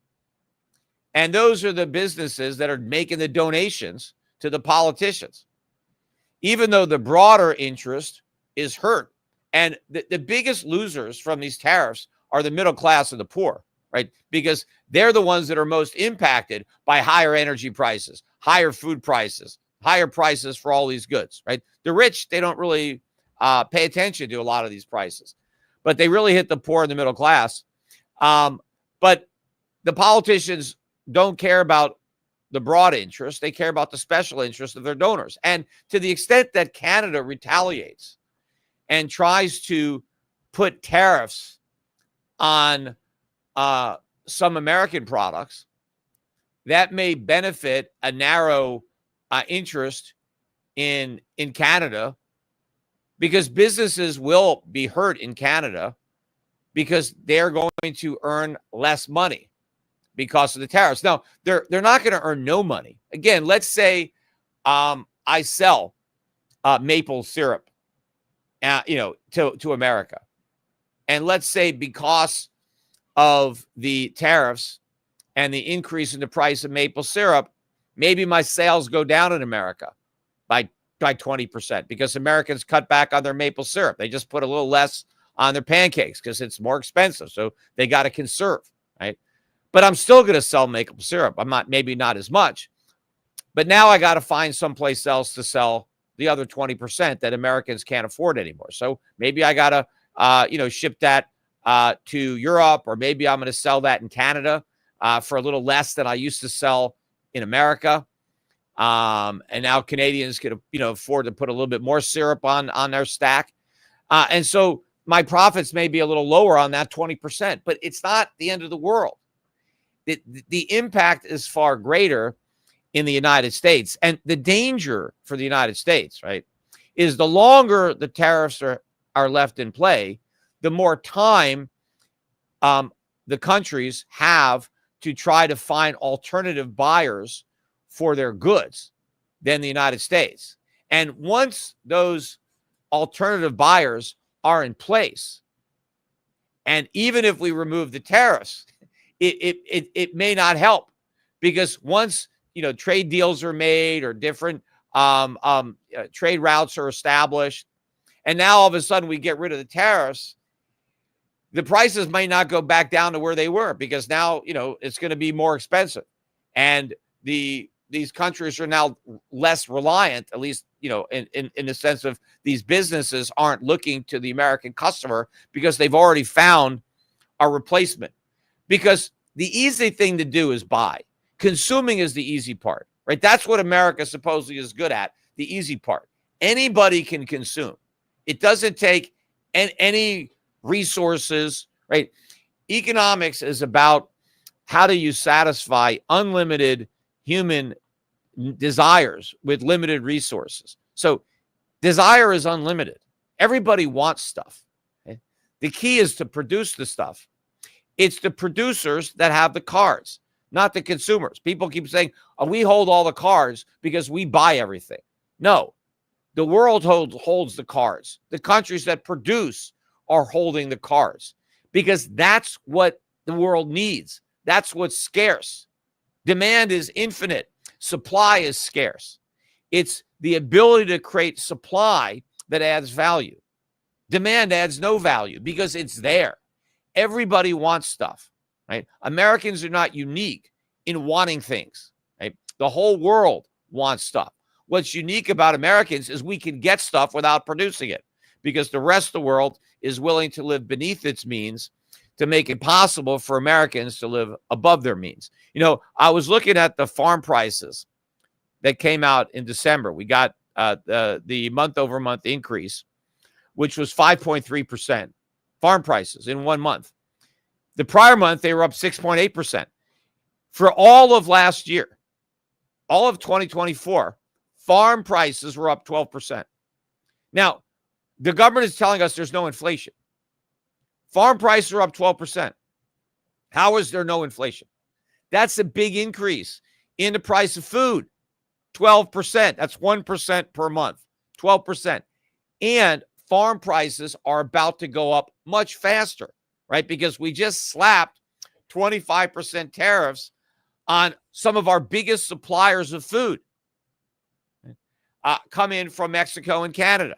And those are the businesses that are making the donations to the politicians, even though the broader interest is hurt. And the biggest losers from these tariffs are the middle class and the poor, right? Because they're the ones that are most impacted by higher energy prices, higher food prices, higher prices for all these goods, right? The rich, they don't really pay attention to a lot of these prices, but they really hit the poor and the middle class. But the politicians don't care about the broad interest. They care about the special interest of their donors. And to the extent that Canada retaliates and tries to put tariffs on some American products, that may benefit a narrow interest in Canada, because businesses will be hurt in Canada because they're going to earn less money because of the tariffs. Now, they're not going to earn no money. Again, let's say I sell maple syrup, to America, and let's say because of the tariffs and the increase in the price of maple syrup, maybe my sales go down in America by 20% because Americans cut back on their maple syrup. They just put a little less on their pancakes because it's more expensive. So they got to conserve, right? But I'm still going to sell maple syrup. Maybe not as much, but now I got to find someplace else to sell the other 20% that Americans can't afford anymore. So maybe I got to, ship that to Europe, or maybe I'm going to sell that in Canada for a little less than I used to sell in America. And now Canadians can, afford to put a little bit more syrup on their stack. And so my profits may be a little lower on that 20%, but it's not the end of the world. The impact is far greater in the United States. And the danger for the United States, right, is the longer the tariffs are left in play, the more time the countries have to try to find alternative buyers for their goods than the United States. And once those alternative buyers are in place, and even if we remove the tariffs, it may not help, because once trade deals are made or different trade routes are established, and now all of a sudden we get rid of the tariffs, the prices may not go back down to where they were, because now it's going to be more expensive, and these countries are now less reliant, at least in the sense of these businesses aren't looking to the American customer because they've already found a replacement. Because the easy thing to do is buy. Consuming is the easy part, right? That's what America supposedly is good at, the easy part. Anybody can consume. It doesn't take any resources, right? Economics is about how do you satisfy unlimited human desires with limited resources. So desire is unlimited. Everybody wants stuff. Okay? The key is to produce the stuff. It's the producers that have the cards, not the consumers. People keep saying, oh, we hold all the cards because we buy everything. No, the world holds the cards. The countries that produce are holding the cards, because that's what the world needs. That's what's scarce. Demand is infinite. Supply is scarce. It's the ability to create supply that adds value. Demand adds no value because it's there. Everybody wants stuff, right? Americans are not unique in wanting things, right? The whole world wants stuff. What's unique about Americans is we can get stuff without producing it, because the rest of the world is willing to live beneath its means to make it possible for Americans to live above their means. I was looking at the farm prices that came out in December. We got the month-over-month increase, which was 5.3%. Farm prices in 1 month. The prior month, they were up 6.8%. For all of last year, all of 2024, farm prices were up 12%. Now, the government is telling us there's no inflation. Farm prices are up 12%. How is there no inflation? That's a big increase in the price of food. 12%. That's 1% per month. 12%. And farm prices are about to go up much faster, right? Because we just slapped 25% tariffs on some of our biggest suppliers of food come in from Mexico and Canada.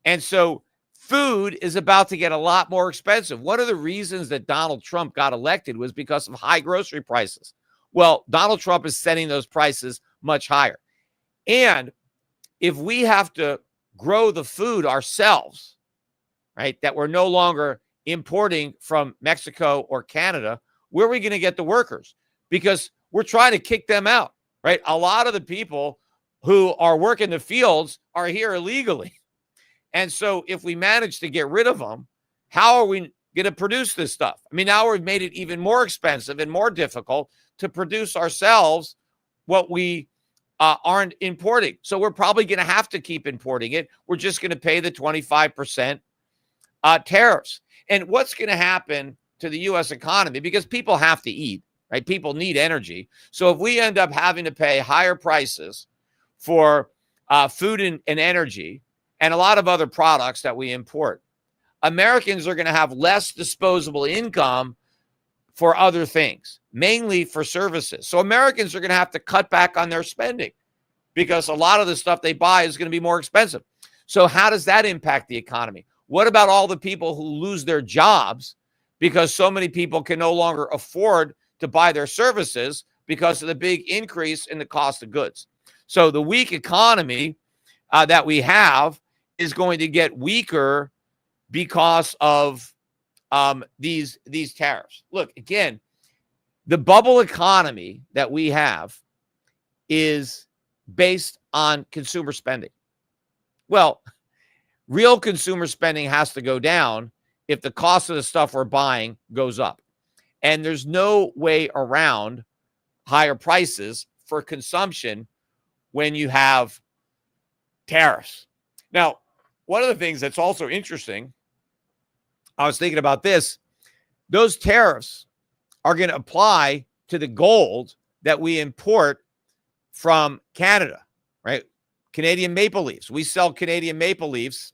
And so food is about to get a lot more expensive. One of the reasons that Donald Trump got elected was because of high grocery prices. Well, Donald Trump is setting those prices much higher. And if we have to grow the food ourselves, right, that we're no longer importing from Mexico or Canada, where are we going to get the workers? Because we're trying to kick them out, right? A lot of the people who are working the fields are here illegally. And so if we manage to get rid of them, how are we going to produce this stuff? I mean, now we've made it even more expensive and more difficult to produce ourselves what we aren't importing. So we're probably going to have to keep importing it. We're just going to pay the 25% tariffs. And what's going to happen to the U.S. economy? Because people have to eat, right? People need energy. So if we end up having to pay higher prices for food and energy and a lot of other products that we import, Americans are going to have less disposable income for other things, mainly for services. So Americans are going to have to cut back on their spending because a lot of the stuff they buy is going to be more expensive. So how does that impact the economy? What about all the people who lose their jobs because so many people can no longer afford to buy their services because of the big increase in the cost of goods? So the weak economy that we have is going to get weaker because of these tariffs. Look, again, the bubble economy that we have is based on consumer spending. Well, real consumer spending has to go down if the cost of the stuff we're buying goes up. And there's no way around higher prices for consumption when you have tariffs. Now, one of the things that's also interesting, I was thinking about this, those tariffs are going to apply to the gold that we import from Canada, right? Canadian maple leaves. We sell Canadian maple leaves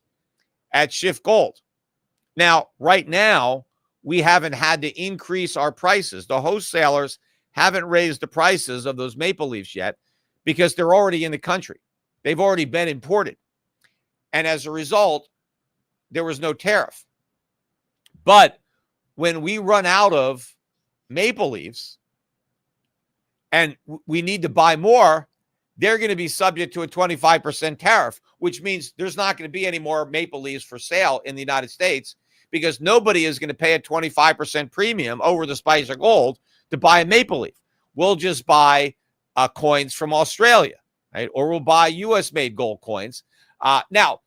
at Schiff Gold. Now, right now, we haven't had to increase our prices. The wholesalers haven't raised the prices of those maple leaves yet because they're already in the country. They've already been imported. And as a result, there was no tariff. But when we run out of maple leaves and we need to buy more, they're going to be subject to a 25% tariff, which means there's not going to be any more maple leaves for sale in the United States because nobody is going to pay a 25% premium over the spice of gold to buy a maple leaf. We'll just buy coins from Australia, right? Or we'll buy U.S.-made gold coins. Now,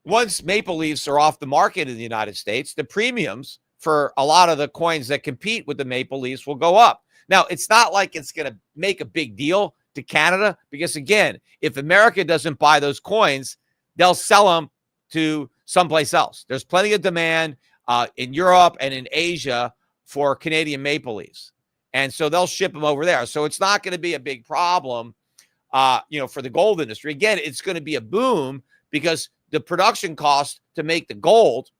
once maple leaves are off the market in the United States, the premiums for a lot of the coins that compete with the maple leaves will go up. Now, it's not like it's going to make a big deal to Canada because, again, if America doesn't buy those coins, they'll sell them to someplace else. There's plenty of demand in Europe and in Asia for Canadian maple leaves. And so they'll ship them over there. So it's not going to be a big problem, for the gold industry. Again, it's going to be a boom because the production cost to make the gold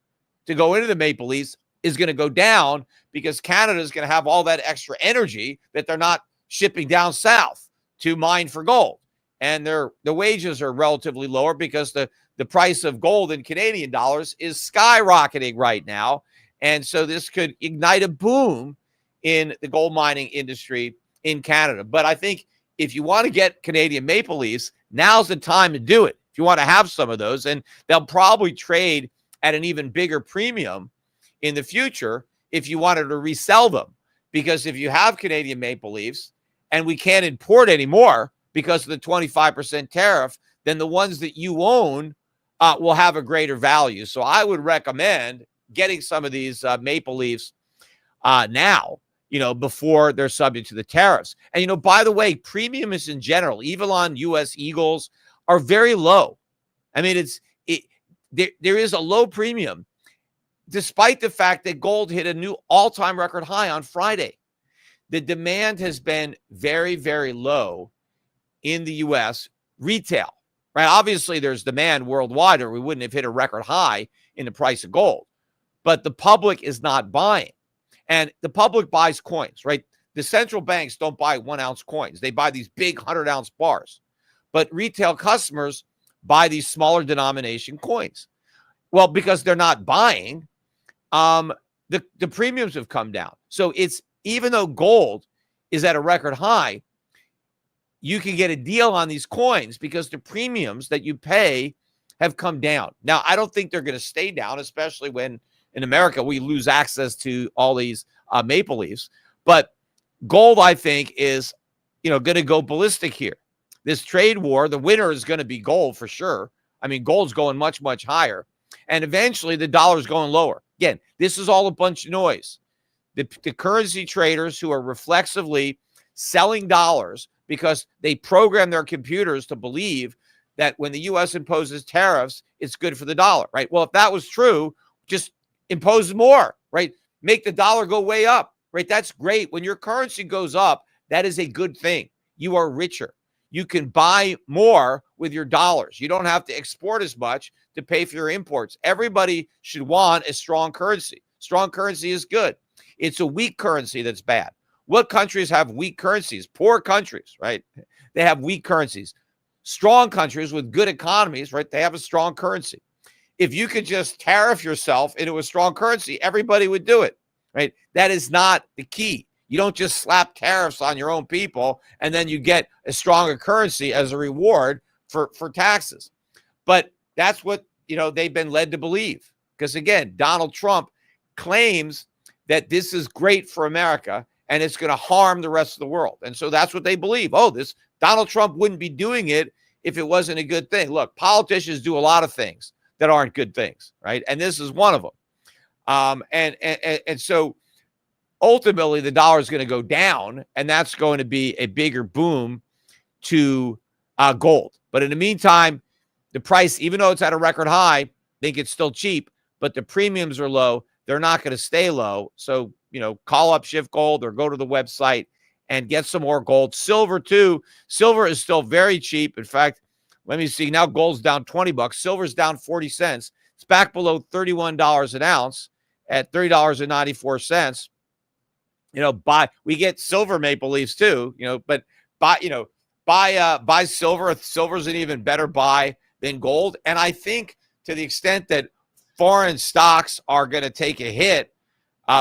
to go into the maple leaves is going to go down because Canada is going to have all that extra energy that they're not shipping down south to mine for gold. And the wages are relatively lower because the price of gold in Canadian dollars is skyrocketing right now. And so this could ignite a boom in the gold mining industry in Canada. But I think if you want to get Canadian maple leaves, now's the time to do it. If you want to have some of those, and they'll probably trade at an even bigger premium in the future if you wanted to resell them. Because if you have Canadian maple leaves and we can't import anymore because of the 25% tariff, then the ones that you own will have a greater value. So I would recommend getting some of these maple leaves now, before they're subject to the tariffs. And, by the way, premiums in general, even on U.S. Eagles, are very low. I mean, there is a low premium, despite the fact that gold hit a new all-time record high on Friday. The demand has been very, very low in the U.S. retail, right? Obviously, there's demand worldwide, or we wouldn't have hit a record high in the price of gold. But the public is not buying. And the public buys coins, right? The central banks don't buy 1-ounce coins. They buy these big 100-ounce bars. But retail customers buy these smaller denomination coins. Well, because they're not buying, the premiums have come down. So it's, even though gold is at a record high, you can get a deal on these coins because the premiums that you pay have come down. Now, I don't think they're going to stay down, especially when in America we lose access to all these maple leaves. But gold, I think, is going to go ballistic here. This trade war, the winner is going to be gold for sure. I mean, gold's going much, much higher. And eventually the dollar's going lower. Again, this is all a bunch of noise. The currency traders who are reflexively selling dollars because they program their computers to believe that when the U.S. imposes tariffs, it's good for the dollar, right? Well, if that was true, just impose more, right? Make the dollar go way up, right? That's great. When your currency goes up, that is a good thing. You are richer. You can buy more with your dollars. You don't have to export as much to pay for your imports. Everybody should want a strong currency. Strong currency is good. It's a weak currency that's bad. What countries have weak currencies? Poor countries, right? They have weak currencies. Strong countries with good economies, right? They have a strong currency. If you could just tariff yourself into a strong currency, everybody would do it, right? That is not the key. You don't just slap tariffs on your own people and then you get a stronger currency as a reward for taxes. But that's what, they've been led to believe. Because again, Donald Trump claims that this is great for America and it's going to harm the rest of the world. And so that's what they believe. Oh, this Donald Trump wouldn't be doing it if it wasn't a good thing. Look, politicians do a lot of things that aren't good things, right? And this is one of them. And so ultimately the dollar is going to go down, and that's going to be a bigger boom to gold. But in the meantime, the price, even though it's at a record high, I think it's still cheap, but the premiums are low. They're not going to stay low. So, call up Schiff Gold or go to the website and get some more gold. Silver too. Silver is still very cheap. In fact, let me see. Now gold's down $20. Silver's down 40 cents. It's back below $31 an ounce at $30.94. We get silver maple leaves too, but buy silver. Silver's an even better buy than gold. And I think to the extent that foreign stocks are going to take a hit,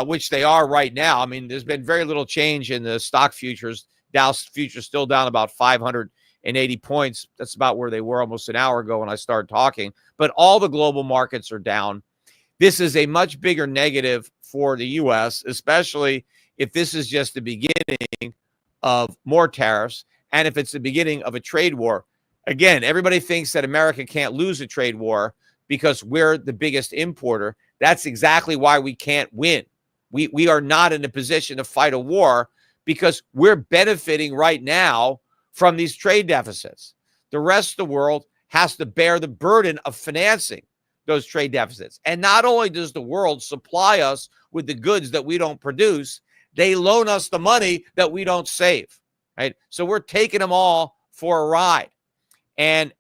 which they are right now. I mean, there's been very little change in the stock futures. Dow futures still down about 580 points. That's about where they were almost an hour ago when I started talking. But all the global markets are down. This is a much bigger negative for the U.S., especially if this is just the beginning of more tariffs and if it's the beginning of a trade war. Again, everybody thinks that America can't lose a trade war because we're the biggest importer. That's exactly why we can't win. We are not in a position to fight a war because we're benefiting right now from these trade deficits. The rest of the world has to bear the burden of financing those trade deficits. And not only does the world supply us with the goods that we don't produce, they loan us the money that we don't save, right? So we're taking them all for a ride and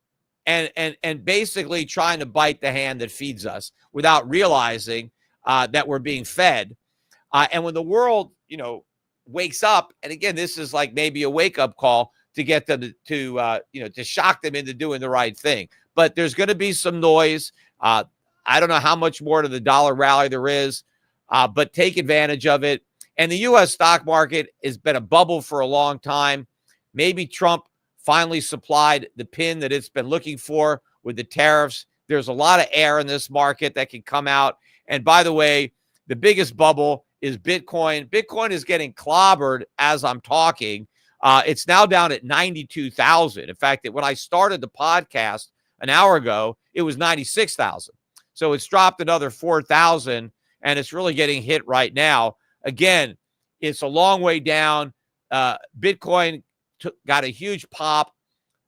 basically trying to bite the hand that feeds us without realizing that we're being fed. And when the world, wakes up, and again, this is like maybe a wake-up call to get them to shock them into doing the right thing. But there's going to be some noise. I don't know how much more to the dollar rally there is, but take advantage of it. And the U.S. stock market has been a bubble for a long time. Maybe Trump finally supplied the pin that it's been looking for with the tariffs. There's a lot of air in this market that can come out. And by the way, the biggest bubble is Bitcoin. Bitcoin is getting clobbered as I'm talking. It's now down at 92,000. In fact, when I started the podcast an hour ago, it was 96,000. So it's dropped another 4,000, and it's really getting hit right now. Again, it's a long way down. Bitcoin got a huge pop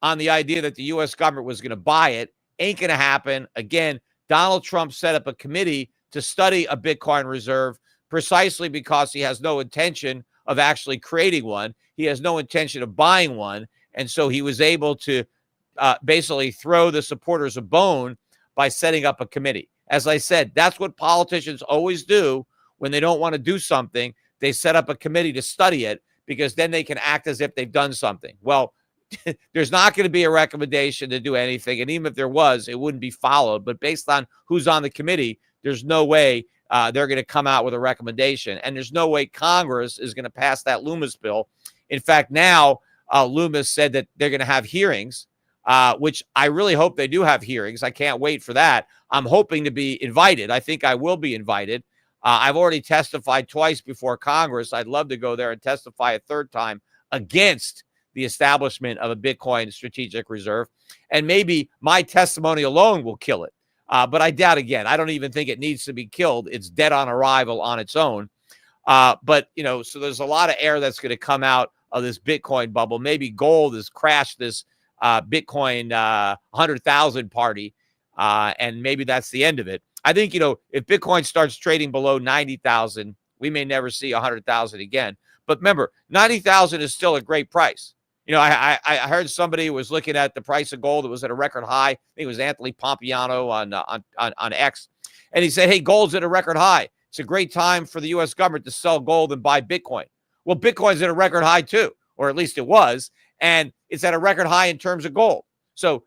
on the idea that the U.S. government was going to buy it. Ain't going to happen. Again, Donald Trump set up a committee to study a Bitcoin reserve precisely because he has no intention of actually creating one. He has no intention of buying one. And so he was able to basically throw the supporters a bone by setting up a committee. As I said, that's what politicians always do when they don't want to do something. They set up a committee to study it because then they can act as if they've done something. Well, there's not going to be a recommendation to do anything. And even if there was, it wouldn't be followed. But based on who's on the committee, there's no way they're going to come out with a recommendation. And there's no way Congress is going to pass that Loomis bill. In fact, now Loomis said that they're going to have hearings, which I really hope they do have hearings. I can't wait for that. I'm hoping to be invited. I think I will be invited. I've already testified twice before Congress. I'd love to go there and testify a third time against the establishment of a Bitcoin strategic reserve. And maybe my testimony alone will kill it. But I doubt again. I don't even think it needs to be killed. It's dead on arrival on its own. But, so there's a lot of air that's going to come out of this Bitcoin bubble. Maybe gold has crashed this Bitcoin 100,000 party. And maybe that's the end of it. I think, if Bitcoin starts trading below 90,000, we may never see 100,000 again. But remember, 90,000 is still a great price. I heard somebody was looking at the price of gold. It was at a record high. I think it was Anthony Pompiano on X. And he said, hey, gold's at a record high. It's a great time for the U.S. government to sell gold and buy Bitcoin. Well, Bitcoin's at a record high too, or at least it was. And it's at a record high in terms of gold. So,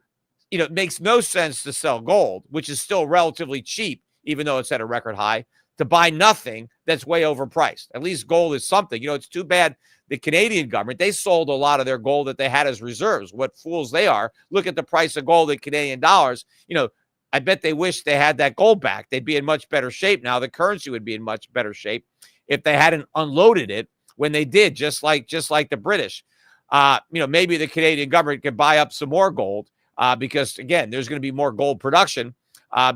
it makes no sense to sell gold, which is still relatively cheap, even though it's at a record high, to buy nothing that's way overpriced. At least gold is something. It's too bad the Canadian government, they sold a lot of their gold that they had as reserves. What fools they are. Look at the price of gold in Canadian dollars. I bet they wish they had that gold back. They'd be in much better shape now. The currency would be in much better shape if they hadn't unloaded it when they did, just like the British. Maybe the Canadian government could buy up some more gold. Because, again, there's going to be more gold production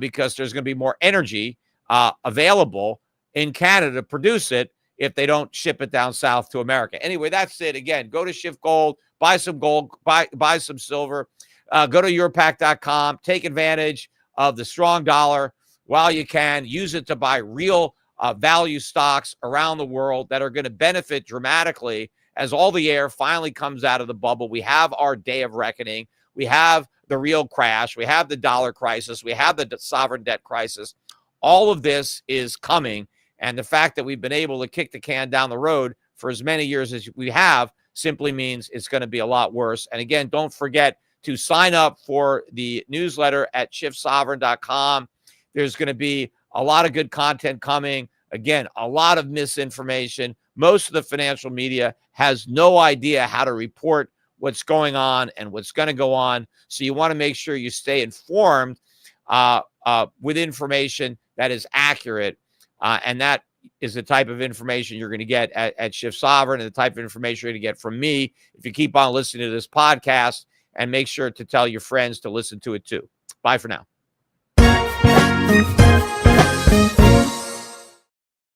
because there's going to be more energy available in Canada to produce it if they don't ship it down south to America. Anyway, that's it. Again, go to Schiff Gold, buy some gold, buy some silver, go to yourpack.com, take advantage of the strong dollar while you can. Use it to buy real value stocks around the world that are going to benefit dramatically as all the air finally comes out of the bubble. We have our day of reckoning. We have the real crash. We have the dollar crisis. We have the sovereign debt crisis. All of this is coming. And the fact that we've been able to kick the can down the road for as many years as we have simply means it's going to be a lot worse. And again, don't forget to sign up for the newsletter at schiffsovereign.com. There's going to be a lot of good content coming. Again, a lot of misinformation. Most of the financial media has no idea how to report what's going on and what's going to go on. So you want to make sure you stay informed with information that is accurate. And that is the type of information you're going to get at Schiff Sovereign, and the type of information you're going to get from me if you keep on listening to this podcast, and make sure to tell your friends to listen to it too. Bye for now.